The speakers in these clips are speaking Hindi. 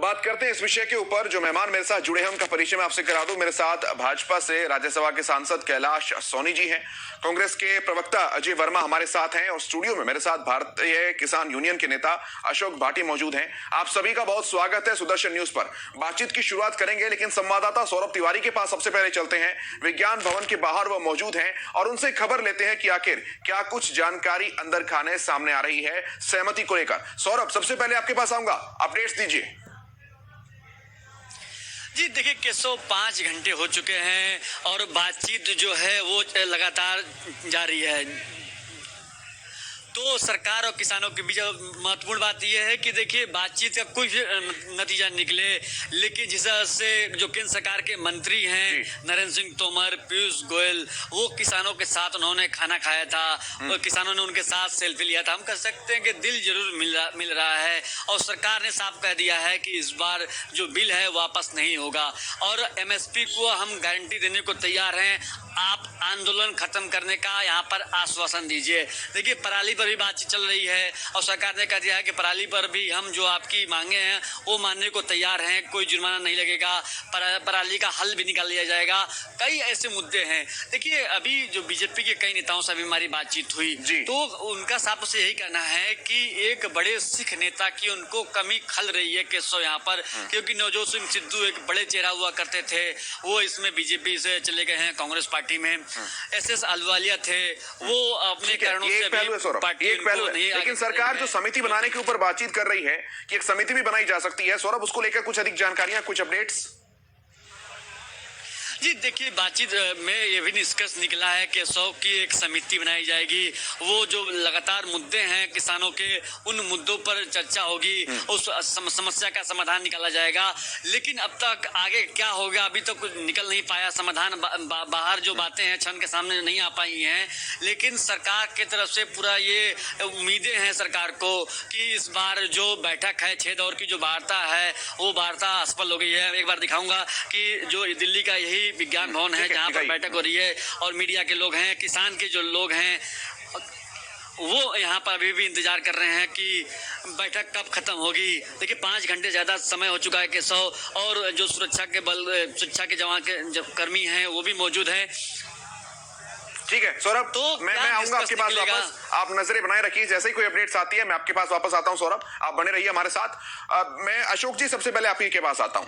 बात करते हैं इस विषय के ऊपर। जो मेहमान मेरे साथ जुड़े हैं उनका परिचय मैं आपसे करा दूं। मेरे साथ भाजपा से राज्यसभा के सांसद कैलाश सोनी जी हैं, कांग्रेस के प्रवक्ता अजय वर्मा हमारे साथ हैं और स्टूडियो में मेरे साथ भारतीय किसान यूनियन के नेता अशोक भाटी मौजूद हैं। आप सभी का बहुत स्वागत है सुदर्शन न्यूज पर। बातचीत की शुरुआत करेंगे, लेकिन संवाददाता सौरभ तिवारी के पास सबसे पहले चलते हैं। विज्ञान भवन के बाहर वो मौजूद हैं और उनसे खबर लेते हैं कि आखिर क्या कुछ जानकारी अंदर खाने सामने आ रही है सहमति को लेकर। सौरभ, सबसे पहले आपके पास आऊंगा, अपडेट्स दीजिए। जी देखिए, केशव 5 घंटे हो चुके हैं और बातचीत जो है वो लगातार जारी है। तो सरकार और किसानों के बीच महत्वपूर्ण बात यह है कि देखिए बातचीत का कोई नतीजा निकले, लेकिन जिस तरह से जो केंद्र सरकार के मंत्री हैं नरेंद्र सिंह तोमर, पीयूष गोयल, वो किसानों के साथ उन्होंने खाना खाया था और किसानों ने उनके साथ सेल्फी लिया था। हम कह सकते हैं कि दिल जरूर मिल रहा है और सरकार ने साफ कह दिया है कि इस बार जो बिल है वापस नहीं होगा और एमएसपी को हम गारंटी देने को तैयार हैं। आप आंदोलन खत्म करने का यहाँ पर आश्वासन दीजिए। देखिए, पराली पर भी बातचीत चल रही है और सरकार ने कह दिया है कि पराली पर भी हम जो आपकी मांगे हैं वो मानने को तैयार हैं, कोई जुर्माना नहीं लगेगा, पराली का हल भी निकाल लिया जाएगा। कई ऐसे मुद्दे हैं। देखिए, अभी जो बीजेपी के कई नेताओं से भी हमारी बातचीत हुई तो उनका साफ से यही कहना है कि एक बड़े सिख नेता की उनको कमी खल रही है केशव यहाँ पर, क्योंकि नवजोत सिंह सिद्धू एक बड़े चेहरा हुआ करते थे, वो इसमें बीजेपी से चले गए हैं कांग्रेस पार्टी में। एसएस अहलुवालिया थे, वो अपने कारणों से पार्टी एक पहलू है, लेकिन सरकार जो समिति बनाने के ऊपर बातचीत कर रही है कि एक समिति भी बनाई जा सकती है। सौरभ, उसको लेकर कुछ अधिक जानकारियां, कुछ अपडेट्स? जी देखिए, बातचीत में ये भी निष्कर्ष निकला है कि 100 की एक समिति बनाई जाएगी। वो जो लगातार मुद्दे हैं किसानों के, उन मुद्दों पर चर्चा होगी, उस समस्या का समाधान निकाला जाएगा। लेकिन अब तक आगे क्या होगा अभी तक कुछ निकल नहीं पाया समाधान। बाहर जो बातें हैं क्षण के सामने नहीं आ पाई हैं, लेकिन सरकार की तरफ से पूरा ये उम्मीदें हैं सरकार को कि इस बार जो बैठक है 6 दौर की जो वार्ता है वो वार्ता असफल हो गई है। एक बार दिखाऊंगा कि जो दिल्ली का यही विज्ञान भवन है जहां पर बैठक हो रही है और मीडिया के लोग हैं, किसान के जो लोग हैं वो यहाँ पर अभी भी इंतजार कर रहे हैं कि बैठक कब खत्म होगी। देखिए, 5 घंटे ज्यादा समय हो चुका है कि 100 और जो सुरक्षा के जवान के कर्मी हैं वो भी मौजूद हैं। ठीक है सौरभ, तो मैं आऊंगा आपके पास वापस। आप नजरें बनाए रखिए, जैसे ही कोई अपडेट्स आती है मैं आपके पास वापस आता हूं। सौरभ, आप बने रहिए हमारे साथ। मैं अशोक जी सबसे पहले आप ही के पास आता हूं।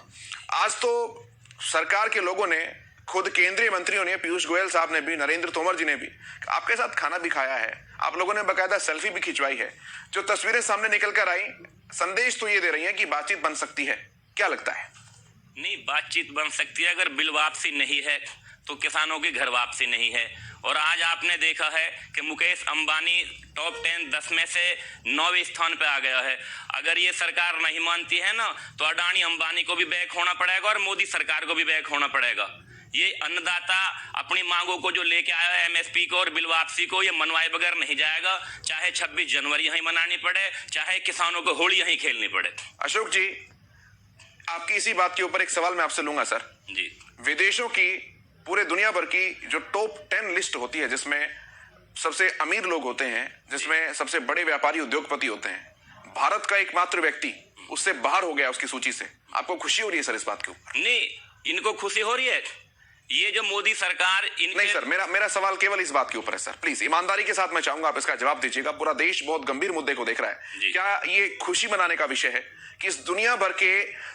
आज तो सरकार के लोगों ने, खुद केंद्रीय मंत्रियों ने, पीयूष गोयल साहब ने भी, नरेंद्र तोमर जी ने भी आपके साथ खाना भी खाया है। आप लोगों ने बकायदा सेल्फी भी खिंचवाई है। जो तस्वीरें सामने निकल कर आई, संदेश तो ये दे रही है कि बातचीत बन सकती है। क्या लगता है? नहीं, बातचीत बन सकती है। अगर बिल वापसी नहीं है तो किसानों की घर वापसी नहीं है। और आज आपने देखा है कि मुकेश अंबानी टॉप 10 में से 9वें स्थान पे आ गया है। अगर ये सरकार नहीं मानती है ना तो अडानी अंबानी को भी बैक होना पड़ेगा और मोदी सरकार को भी बैक होना पड़ेगा। ये अन्नदाता अपनी मांगों को जो लेके आया है एमएसपी को और बिल वापसी को, ये मनवाए बगैर नहीं जाएगा। चाहे 26 जनवरी यहीं मनानी पड़े, चाहे किसानों को होली यहीं खेलनी पड़े। अशोक जी, आपकी इसी बात के ऊपर एक सवाल मैं आपसे लूंगा सर। जी, विदेशों की, पूरे दुनिया भर की जो टॉप 10 लिस्ट होती है, जिसमें सबसे अमीर लोग होते हैं, जिसमें सबसे बड़े व्यापारी उद्योगपति होते हैं, भारत का एकमात्र व्यक्ति उससे बाहर हो गया उसकी सूची से। आपको खुशी हो रही है सर इस बात के ऊपर? नहीं, इनको खुशी हो रही है। ये जो मोदी सरकार नहीं सर, मेरा सवाल केवल इस बात के ऊपर है सर। प्लीज ईमानदारी के साथ मैं चाहूंगा आप इसका जवाब दीजिएगा। पूरा देश बहुत गंभीर मुद्दे को देख रहा है। क्या ये खुशी मनाने का विषय है कि इस दुनिया भर के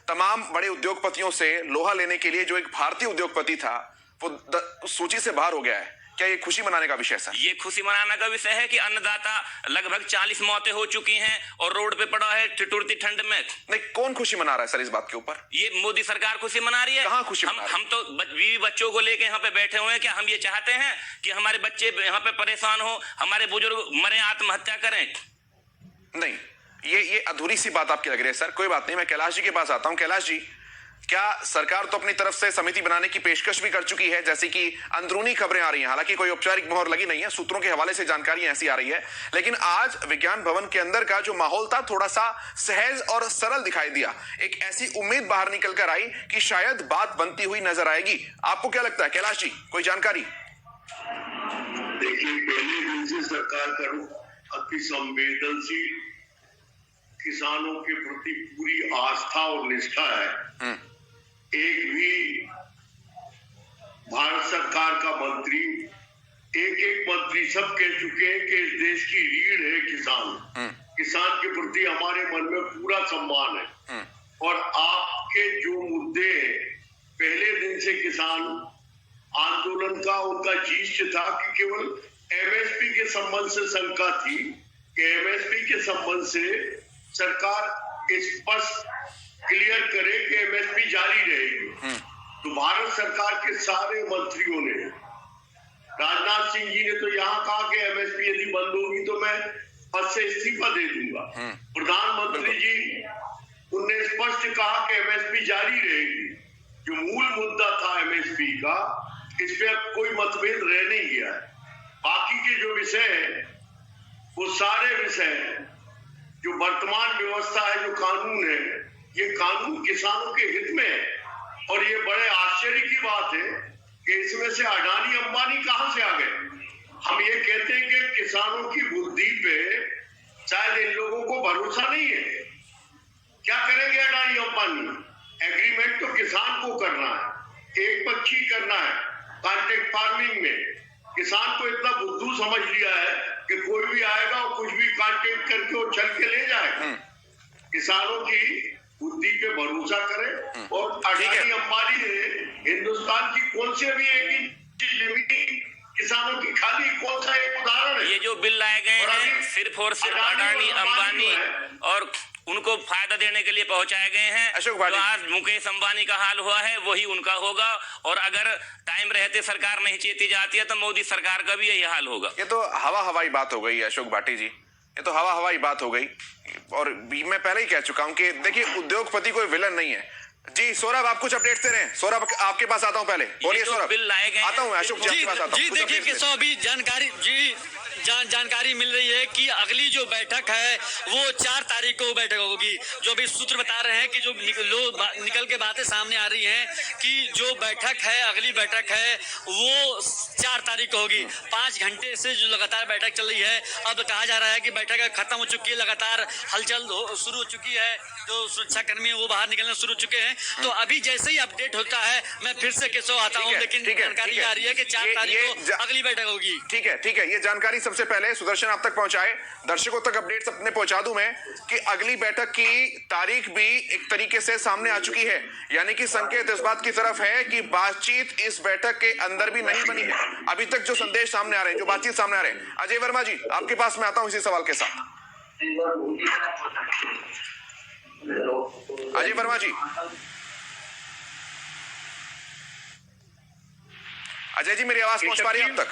तमाम बड़े उद्योगपतियों से लोहा लेने के लिए जो एक भारतीय उद्योगपति था वो सूची से बाहर हो गया है? क्या ये खुशी मनाने का विषय है सर? ये खुशी मनाने का विषय है कि अन्नदाता लगभग 40 मौतें हो चुकी हैं और रोड पे पड़ा है ठिठुरती ठंड में। नहीं, कौन खुशी मना रहा है सर इस बात के ऊपर? ये मोदी सरकार खुशी मना रही है। कहाँ खुशी मना रही है? हम तो बीवी बच्चों को लेके यहाँ पे बैठे हुए हैं। क्या हम ये चाहते हैं कि हमारे बच्चे यहाँ पे परेशान हो, हमारे बुजुर्ग मरे, आत्महत्या करें? नहीं, ये अधूरी सी बात आपकी लग रही है सर। कोई बात नहीं, मैं कैलाश जी के पास आता हूँ। कैलाश जी, क्या सरकार तो अपनी तरफ से समिति बनाने की पेशकश भी कर चुकी है, जैसे कि अंदरूनी खबरें आ रही हैं, हालांकि कोई औपचारिक मोहर लगी नहीं है, सूत्रों के हवाले से जानकारी ऐसी आ रही है, लेकिन आज विज्ञान भवन के अंदर का जो माहौल था थोड़ा सा सहज और सरल दिखाई दिया। एक ऐसी उम्मीद बाहर निकल कर आई कि शायद बात बनती हुई नजर आएगी। आपको क्या लगता है कैलाश जी, कोई जानकारी? देखिए, पहले दिन से सरकार का रुख अति संवेदनशील, किसानों के प्रति पूरी आस्था और निष्ठा है। एक भी भारत सरकार का मंत्री, एक मंत्री सब कह चुके हैं कि इस देश की रीढ़ है किसान। किसान के प्रति हमारे मन में पूरा सम्मान है। और आपके जो मुद्दे पहले दिन से किसान आंदोलन का उनका जीत था कि केवल एमएसपी के संबंध से शंका थी कि एमएसपी के संबंध से सरकार स्पष्ट क्लियर करे कि एमएसपी जारी रहेगी। तो भारत सरकार के सारे मंत्रियों ने, राजनाथ सिंह जी ने तो यहाँ कहा कि एमएसपी यदि बंद होगी तो मैं पद से इस्तीफा दे दूंगा। प्रधानमंत्री जी उन्होंने स्पष्ट कहा कि एमएसपी जारी रहेगी। जो मूल मुद्दा था एमएसपी का, इस पे अब कोई मतभेद रह नहीं गया है। बाकी के जो विषय है वो सारे विषय जो वर्तमान व्यवस्था है, जो कानून है, ये कानून किसानों के हित में है। और ये बड़े आश्चर्य की बात है कि इसमें से अडानी अंबानी कहां से आ गए। हम ये कहते हैं कि किसानों की बुद्धि पे शायद इन लोगों को भरोसा नहीं है। क्या करेंगे अडानी अंबानी? एग्रीमेंट तो किसान को करना है, एक पक्षी करना है। कॉन्ट्रैक्ट फार्मिंग में किसान को इतना बुद्धू समझ लिया है कि कोई भी आएगा और कुछ भी कॉन्ट्रैक्ट करके वो चल के ले जाएगा। किसानों की बुद्धि पे भरोसा करें। और अडानी अंबानी ने हिंदुस्तान की कौन सी अभी एक इंच जमीन किसानों की खाली, कौन सा एक उदाहरण है? ये जो बिल लाए गए हैं सिर्फ और सिर्फ अडानी अंबानी और उनको फायदा देने के लिए पहुंचाए गए हैं। अशोक तो आज मुकेश अंबानी का हाल हुआ है वही उनका होगा। और अगर टाइम रहते सरकार नहीं चेती जाती है तो मोदी सरकार का भी यही हाल होगा। ये तो हवाई बात हो गई अशोक भाटी जी, ये तो हवाई बात हो गई। और मैं पहले ही कह चुका हूं कि देखिए उद्योगपति कोई विलन नहीं है। जी सौरभ, आप कुछ अपडेट दे रहे हैं। सौरभ आपके पास आता हूं, पहले बोलिए सौरभ। बिल लाए गए आता हूं अशोक जी के पास आता हूं। जी देखिए कि अभी जानकारी मिल रही है कि अगली जो बैठक है वो 4 तारीख को बैठक होगी। जो भी सूत्र बता रहे हैं कि जो निकल के बातें सामने आ रही हैं कि जो बैठक है, अगली बैठक है वो 4 तारीख को होगी। 5 घंटे से जो लगातार बैठक चल रही है, अब कहा जा रहा है कि बैठक खत्म हो चुकी है, लगातार हलचल शुरू हो चुकी है। जो सुरक्षा कर्मी है वो बाहर निकलना शुरू हो चुके हैं। तो अभी जैसे ही अपडेट होता है मैं फिर से केसो आता हूँ। लेकिन जानकारी आ रही है कि 4 तारीख को अगली बैठक होगी। ठीक है, ये जानकारी सबसे पहले सुदर्शन आप तक पहुंचाए, दर्शकों तक अपडेट्स अपने पहुंचा दूं मैं कि अगली बैठक की तारीख भी एक तरीके से सामने आ चुकी है। यानी कि संकेत इस बात की तरफ है कि बातचीत इस बैठक के अंदर भी नहीं बनी है। अभी तक जो संदेश सामने आ रहे हैं, जो बातचीत सामने आ रहे हैं। अजय वर्मा जी, आपके पास मैं आता हूं इसी सवाल के साथ। अजय वर्मा जी, अजय जी मेरी आवाज पहुंच पा रही है अब तक?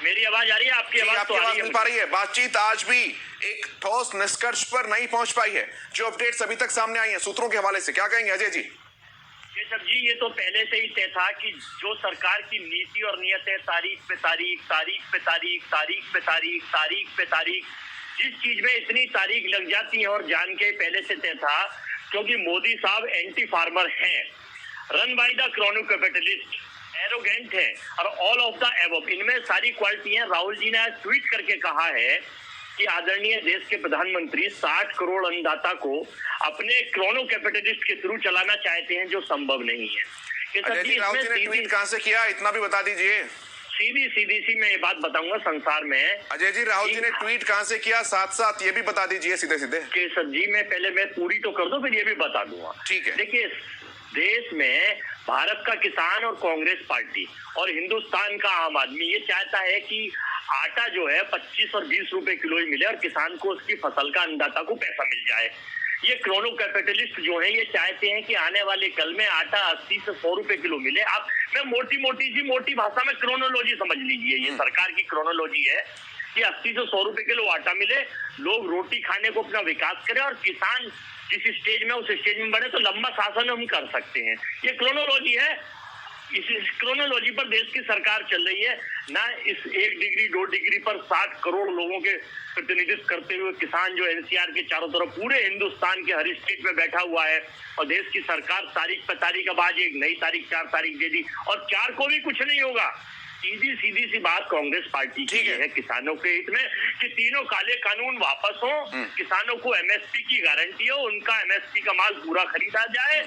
मेरी आवाज आ रही है? आपकी आवाज मिल पा रही है। बातचीत आज भी एक ठोस निष्कर्ष पर नहीं पहुंच पाई है। जो अपडेट्स अभी तक सामने आई हैं सूत्रों के हवाले से, क्या कहेंगे अजय जी? ये सब जी, ये तो पहले से ही तय था कि जो सरकार की नीति और नियत है, तारीख पे तारीख, तारीख पे तारीख, तारीख पे तारीख, तारीख पे तारीख, जिस चीज में इतनी तारीख लग जाती है और जान के पहले से तय था। क्योंकि मोदी साहब एंटी फार्मर हैं, run by the Chrono capitalist, arrogant है और ऑल ऑफ द एबव, इनमें सारी क्वालिटी है। राहुल जी ने आज ट्वीट करके कहा है कि आदरणीय देश के प्रधानमंत्री 60 करोड़ अन्नदाता को अपने क्रोनो कैपिटलिस्ट के थ्रू चलाना चाहते हैं, जो संभव नहीं है। राहुल जी ने ट्वीट कहां से किया, इतना भी बता दीजिए। सीधी मैं ये बात बताऊंगा संसार में। अजय जी, राहुल जी ने ट्वीट कहां से किया, साथ साथ ये भी बता दीजिए सीधे केसर जी, मैं पहले पूरी तो कर दो, फिर ये भी बता दूंगा। ठीक है। देखिए, देश में भारत का किसान और कांग्रेस पार्टी और हिंदुस्तान का आम आदमी ये चाहता है कि आटा जो है 25 और 20 रुपए किलो ही मिले और किसान को उसकी फसल का अन्नदाता को पैसा मिल जाए। ये क्रोनो कैपिटलिस्ट जो है ये चाहते हैं कि आने वाले कल में आटा 80 से 100 रुपए किलो मिले। आप मैं मोटी भाषा में क्रोनोलॉजी समझ लीजिए, ये सरकार की क्रोनोलॉजी है कि 80 से 100 रुपए किलो आटा मिले, लोग रोटी खाने को अपना विकास करें और किसान जिस स्टेज में उस स्टेज में बढ़े, तो लंबा शासन हम कर सकते हैं। ये क्रोनोलॉजी है। इस क्रोनोलॉजी पर देश की सरकार चल रही है ना। इस 1 डिग्री 2 डिग्री पर 60 करोड़ लोगों के प्रतिनिधित्व करते हुए किसान जो एनसीआर के चारों तरफ पूरे हिंदुस्तान के हर स्टेट में बैठा हुआ है और देश की सरकार तारीख पे तारीख, अब आज एक नई तारीख 4 तारीख दे दी और 4 को भी कुछ नहीं होगा। सीधी सी बात कांग्रेस पार्टी की ठीक है। है किसानों के हित में कि तीनों काले कानून वापस हो, किसानों को एमएसपी की गारंटी हो, उनका एमएसपी का माल पूरा खरीदा जाए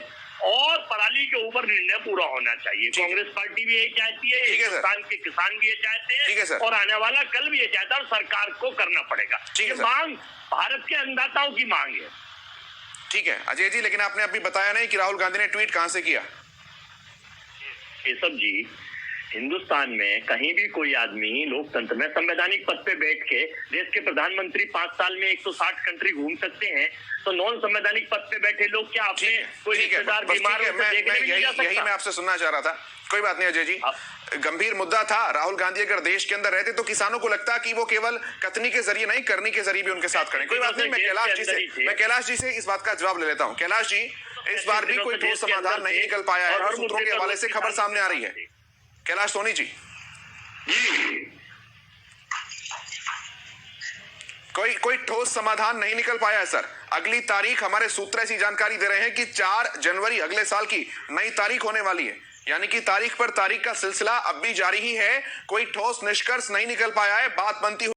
और पराली के ऊपर निर्णय पूरा होना चाहिए। ठीक है। कांग्रेस पार्टी भी यही चाहती है, ठीक है सर। हिंदुस्तान के किसान भी ये चाहते ठीक है सर। हैं और आने वाला कल भी ये चाहता है और सरकार को करना पड़ेगा। ठीक है ये सर। मांग भारत के अन्नदाताओं की मांग है। ठीक है अजय जी, लेकिन आपने अभी बताया नहीं कि राहुल गांधी ने ट्वीट कहां से किया। केशव जी, हिंदुस्तान में कहीं भी कोई आदमी लोकतंत्र में संवैधानिक पद पे बैठ के देश के प्रधानमंत्री 5 साल में 160 कंट्री घूम सकते हैं, तो नॉन संवैधानिक पद पे बैठे लोग क्या अपने कोई ठीक है, रिश्तेदार बस बीमार ठीक है, हो तो देखने भी नहीं जा यही सकता? मैं आपसे सुनना चाह रहा था। कोई बात नहीं अजय जी, गंभीर मुद्दा था। राहुल गांधी अगर देश के अंदर रहते तो किसानों को लगता कि वो केवल कथनी के जरिए नहीं, करनी के जरिए भी उनके साथ खड़े। कोई बात नहीं, मैं कैलाश जी से इस बात का जवाब ले लेता हूँ। कैलाश जी, इस बार भी कोई ठोस समाधान नहीं निकल पाया है, और सूत्रों के हवाले से खबर सामने आ रही है। कैलाश सोनी जी, कोई ठोस समाधान नहीं निकल पाया है सर। अगली तारीख, हमारे सूत्र ऐसी जानकारी दे रहे हैं कि 4 जनवरी अगले साल की नई तारीख होने वाली है, यानी कि तारीख पर तारीख का सिलसिला अब भी जारी ही है। कोई ठोस निष्कर्ष नहीं निकल पाया है। बात बनती